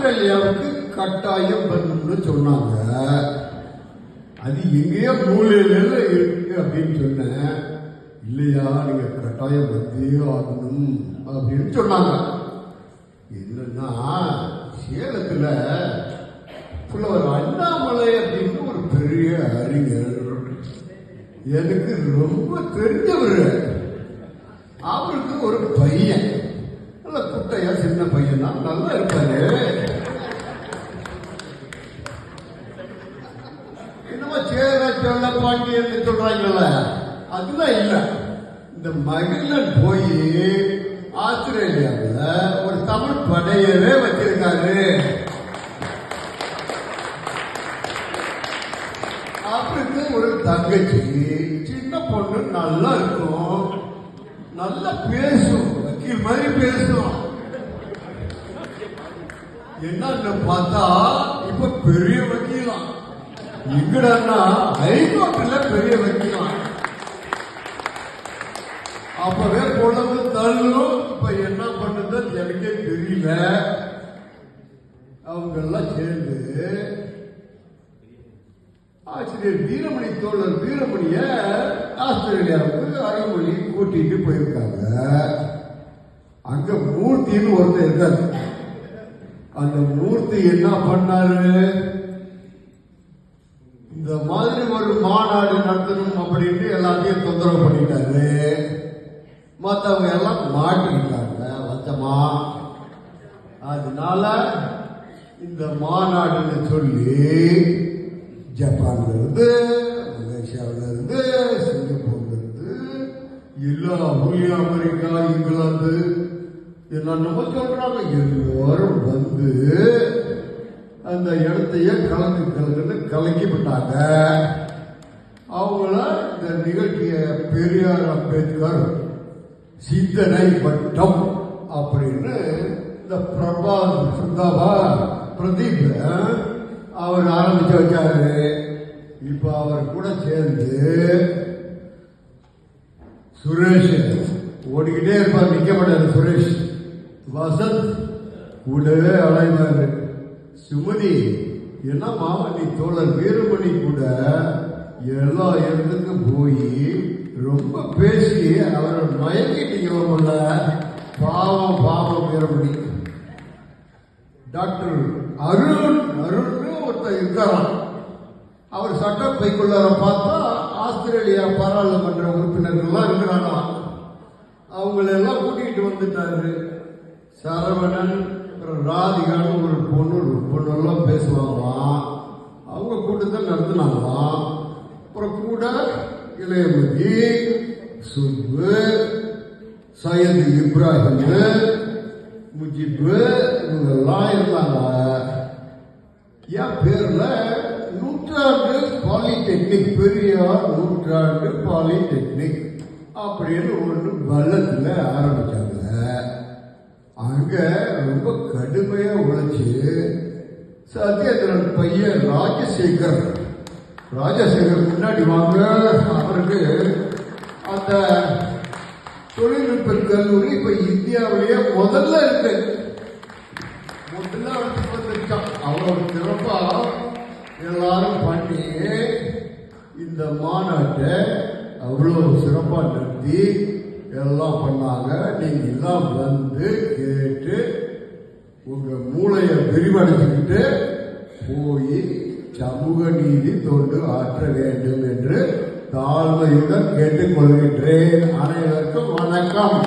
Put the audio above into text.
ஆஸ்திரேலியாவுக்கு கட்டாயம் வரணும்னு சொன்னாங்க. அது எங்கேயோ மூலையில இருக்கு அப்படின்னு சொன்னேன். இல்லையா, நீங்க கட்டாயம் வந்தே ஆகணும் அப்படின்னு சொன்னாங்க. என்னன்னா, சேலத்துல புலவர் அண்ணாமலை அப்படின்னு ஒரு பெரிய அறிஞர், எனக்கு ரொம்ப தெரிஞ்சவர். அவருக்கு ஒரு பையன், நல்ல குட்டையா சின்ன பையன் தான், நல்லா இருப்பாரு. என்னமோ சேர சொல்ல பாண்டியன்னு சொல்றாங்கல்ல, அதுதான் இல்ல. இந்த மகிழன் போய் ஆஸ்திரேலியாவில் ஒரு தமிழ் படையவே வச்சிருக்காரு. அவருக்கு ஒரு தங்கச்சி, சின்ன பொண்ணு, நல்லா இருக்கும், நல்லா பேசும், வக்கீல் மாதிரி பேசும். என்னன்னு பார்த்தா இப்ப பெரிய வக்கீலாம். எங்கடா ஹைகோர்ட்ல பெரிய வக்கீலாம். அப்பவே பொழுது தள்ளும். இப்ப என்ன பண்ணுது எனக்கே தெரியல. அவங்க எல்லாம் சேர்ந்து ஆசிரியர் வீரமணி, தோழர் வீரமணிய ஆஸ்திரேலியாவுக்கு அரைமொழி கூட்டிட்டு போயிருக்காங்க. அங்க மூர்த்தின்னு ஒருத்தர் இருக்காரு. அந்த மூர்த்தி என்ன பண்ணாரு, இந்த மாதிரி ஒரு மாநாடு நடத்தணும் அப்படின்னு எல்லாத்தையும் தொந்தரவு பண்ணிட்டாரு. மற்றவங்க எல்லாம் மாட்டிக்கிட்டாங்க வச்சமா. அதனால இந்த மாநாடுன்னு சொல்லி ஜப்பான்ல இருந்து, மலேசியாவில இருந்து, சிங்கப்பூர்ல இருந்து எல்லா ஊழியம், அமெரிக்கா, இங்கிலாந்து என்னென்னமோ சொல்றாங்க, எல்லாரும் வந்து அந்த இடத்தையே கலக்கி விட்டாங்க. அவங்கள இந்த நிகழ்ச்சிய பெரியார் அம்பேத்கர் சிந்தனை வட்டம் அப்படின்னு இந்த பிரதீப் அவர் ஆரம்பிச்சு வச்சாரு. இப்ப அவர் கூட சேர்ந்து சுரேஷ் ஓடிக்கிட்டே இருப்பார், நிக்க மாட்டாரு. சுரேஷ், வசந்த் கூடவே அலைவாரு. சுமதி, என்னம்மா நீ தோழர் வீரமணி கூட எல்லா இடத்துக்கும் போய் ரொம்ப பேசி அவரை மயக்கிட்டீங்கள. பாவம் பாவம் வீரமணி. டாக்டர் அருண் ஒருத்தர் இருக்காராம். அவர் சட்டப்பைக்குள்ளார பார்த்தா ஆஸ்திரேலியா பாராளுமன்ற உறுப்பினர்கள்லாம் இருக்கிறாங்களாம். அவங்களெல்லாம் கூட்டிகிட்டு வந்துட்டாரு. சரவணன், ராதிகான்னு ஒரு பொண்ணெல்லாம் பேசுவாங்களாம். அவங்க கூட்டத்தை நடத்தினாங்களாம். அப்புறம் கூட இளையமதி, சுப்பு, சையது இப்ராஹிம், முஜிபு, இவங்கெல்லாம் இருந்தாங்க. என் பேர்ல நூற்றாண்டு பாலிடெக்னிக், பெரியார் நூற்றாண்டு பாலிடெக்னிக் அப்படின்னு ஒன்று வல்லத்துல ஆரம்பிச்சாங்க. அங்க ரொம்ப கடுமையா உழைச்சு சத்யேந்திரன் பையன் ராஜசேகர் முன்னாடி வாங்க. அவருக்கு அந்த தொழில்நுட்ப கல்லூரி இப்ப இந்தியாவிலேயே முதல்ல இருக்கு. முதல்ல வந்துருக்கான். அவ்வளவு சிறப்பா எல்லாரும் பண்ணி இந்த மாநாட்டை அவ்வளவு சிறப்பா நடத்தி எல்லாம் பண்ணாங்க. நீங்க எல்லாம் வந்து கேட்டு உங்க மூளையை விரிவடைச்சுக்கிட்டு போய் சமூக நீதி தொண்டு ஆற்ற வேண்டும் என்று தாழ்மையுடன் கேட்டுக்கொள்கின்றேன். அனைவருக்கும் வணக்கம்.